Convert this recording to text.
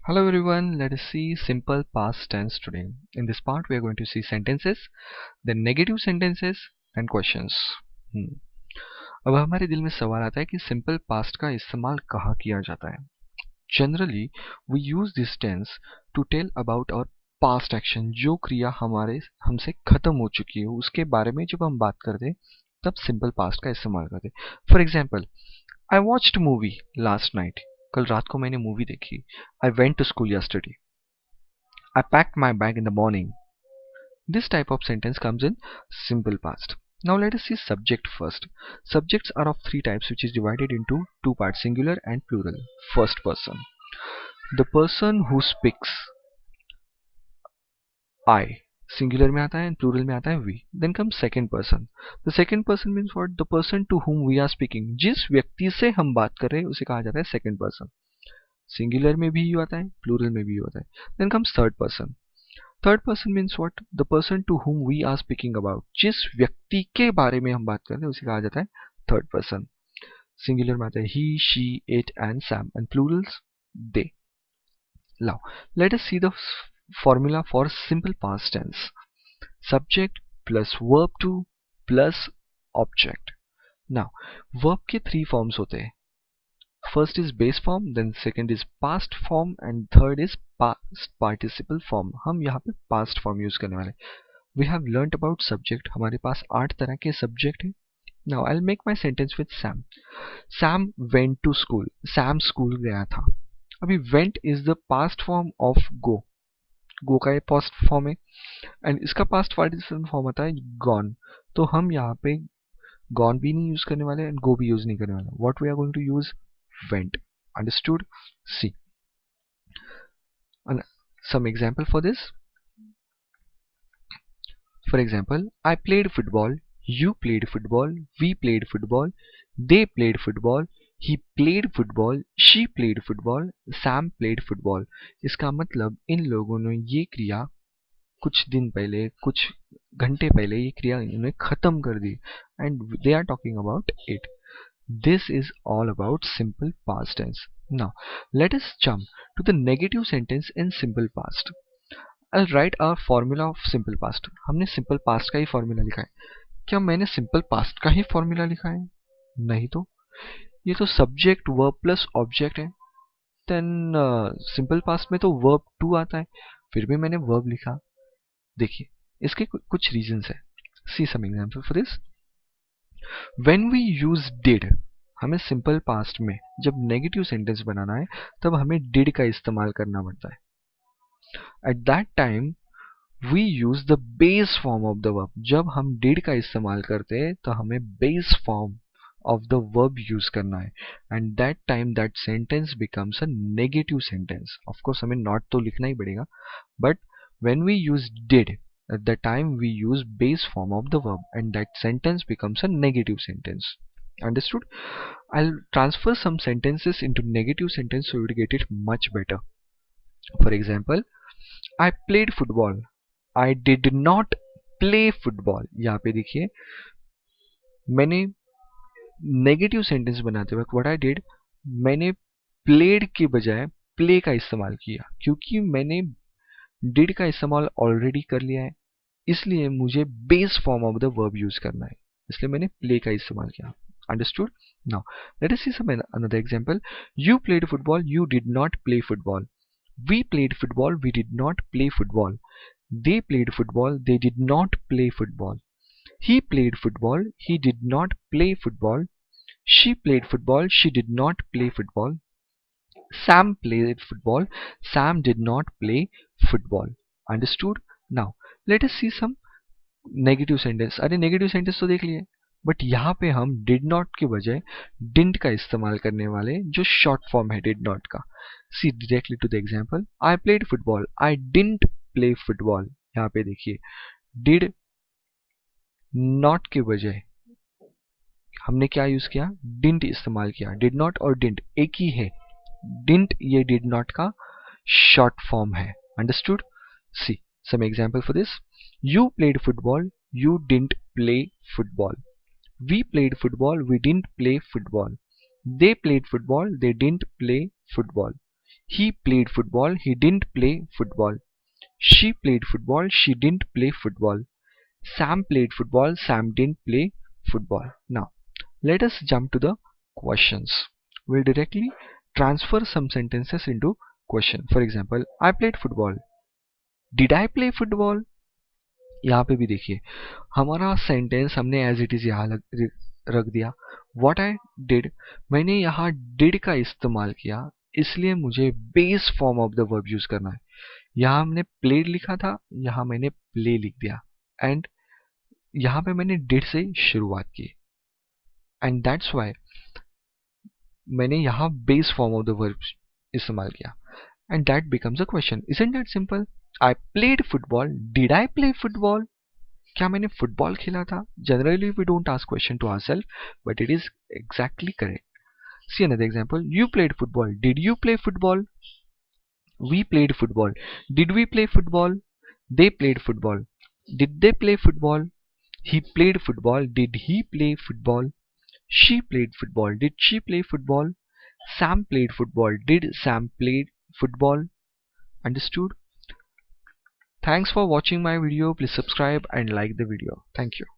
Hello everyone, let us see simple past tense today. In this part we are going to see sentences, then negative sentences and questions. अब हमारे दिल में सवाल आता है कि सिंपल पास्ट का इस्तेमाल कहाँ किया जाता है. Generally we use this tense to tell about our past action. जो क्रिया हमारे हमसे खत्म हो चुकी है उसके बारे में जब हम बात करते तब सिंपल पास्ट का इस्तेमाल करते. For example, I watched movie last night. कल रात को मैंने मूवी देखी. I went to school yesterday. I packed my bag in the morning. This type of sentence comes in simple past. Now let us see subject first. Subjects are of three types, which is divided into two parts, singular and plural. First person. The person who speaks. I. Singular में आता है and plural में आता है we. Then comes second person. The second person means what? The person to whom we are speaking. जिस व्यक्ति से हम बात कर रहे हैं उसे कहा जाता है second person. Singular में भी यू आता है, plural में भी यू आता है. Then comes third person. Third person means what? The person to whom we are speaking about. जिस व्यक्ति के बारे में हम बात कर रहे हैं उसे कहा जाता है थर्ड पर्सन. सिंगुलर में आता है he, she, it and same and plurals they. Now let us see the formula for simple past tense. Subject plus verb two plus object. Now verb के थ्री फॉर्म्स होते हैं. First is base form, then second is past form and third is past participle form. हम यहाँ पे past form use करने वाले. We have learnt about subject. हमारे पास 8 तरह के subject हैं. Now I'll make my sentence with Sam. Sam went to school. Sam school गया था. अभी went is the past form of go. Go का ये past form है and इसका past participle form आता है gone. तो हम यहाँ पे gone भी नहीं use करने वाले and go भी use नहीं करने वाले. What we are going to use? Went. Understood? See. And some example for this. For example, I played football, you played football, we played football, they played football, he played football, she played football, Sam played football. इसका मतलब इन लोगों ने ये क्रिया कुछ दिन पहले, कुछ घंटे पहले ये क्रिया इन्होंने खत्म कर दी and they are talking about it. This is all about simple past tense. Now, let us jump to the negative sentence in simple past. I'll write our formula of simple past. हमने simple past का ही formula लिखा है. क्या मैंने simple past का ही formula लिखा है? नहीं तो. ये तो subject verb plus object है. Then simple past में तो verb to आता है. फिर भी मैंने verb लिखा. देखिए, इसके कुछ reasons है. See some example for this. When we use did, हमें सिंपल पास्ट में जब नेगेटिव सेंटेंस बनाना है तब हमें did का इस्तेमाल करना पड़ता है. At that time we use the base form of the verb. जब हम did का इस्तेमाल करते हैं तो हमें base form of the verb use करना है and that time that sentence becomes a negative sentence. Of course हमें not तो लिखना ही पड़ेगा, but when we use did at the time we use base form of the verb and that sentence becomes a negative sentence. Understood? I'll transfer some sentences into negative sentence so you will get it much better. For example, I played football. I did not play football. यहाँ पे देखिए मैंने negative sentence बनाते वक्त what I did, मैंने played के बजाय play का इस्तेमाल किया क्योंकि मैंने डिड का इस्तेमाल ऑलरेडी कर लिया है, इसलिए मुझे base form of the verb use करना है, इसलिए मैंने प्ले का इस्तेमाल किया. Understood? Now let us see some another example. You played football, you did not play football. We played football, we did not play football. They played football, they did not play football. He played football, he did not play football. She played football, she did not play football. Sam played football, Sam did not play football. Understood? Now let us see some negative sentence. अरे negative sentence तो देख लिए, but यहाँ पे हम did not के बजाय didn't का इस्तेमाल करने वाले जो शॉर्ट फॉर्म है डिड नॉट का. See directly to the example. I played football, I didn't play football. यहाँ पे देखिए डिड नॉट के बजाय हमने क्या यूज किया, डिंट इस्तेमाल किया. डिड नॉट और डिंट एक ही है. डिंट ये डिड नॉट का शॉर्ट फॉर्म है. Understood? See some example for this. You played football, you didn't play football. We played football, we didn't play football. They played football, they didn't play football. He played football. He didn't play football. She played football. She didn't play football. Sam played football. Sam didn't play football. Now, let us jump to the questions. We'll directly transfer some sentences into question. For example, I played football. Did I play football? यहाँ पे भी देखिए हमारा sentence हमने as it is यहाँ रख दिया. What I did, मैंने यहाँ डिड का इस्तेमाल किया, इसलिए मुझे base form of the verb use करना है. यहाँ हमने प्लेड लिखा था, यहाँ मैंने प्ले लिख दिया एंड यहाँ पे मैंने डिड से शुरुआत की एंड दैट्स वाई मैंने यहाँ base form of the verb इस्तेमाल किया and that becomes a question. Isn't that simple? I played football. Did I play football? क्या मैंने फुटबॉल खेला था? Generally we don't ask question to ourselves, but it is exactly correct. See another example. You played football. Did you play football? We played football. Did we play football? They played football. Did they play football? He played football. Did he play football? She played football. Did she play football? Sam played football. Did Sam play football? Understood? Thanks for watching my video. Please subscribe and like the video. Thank you.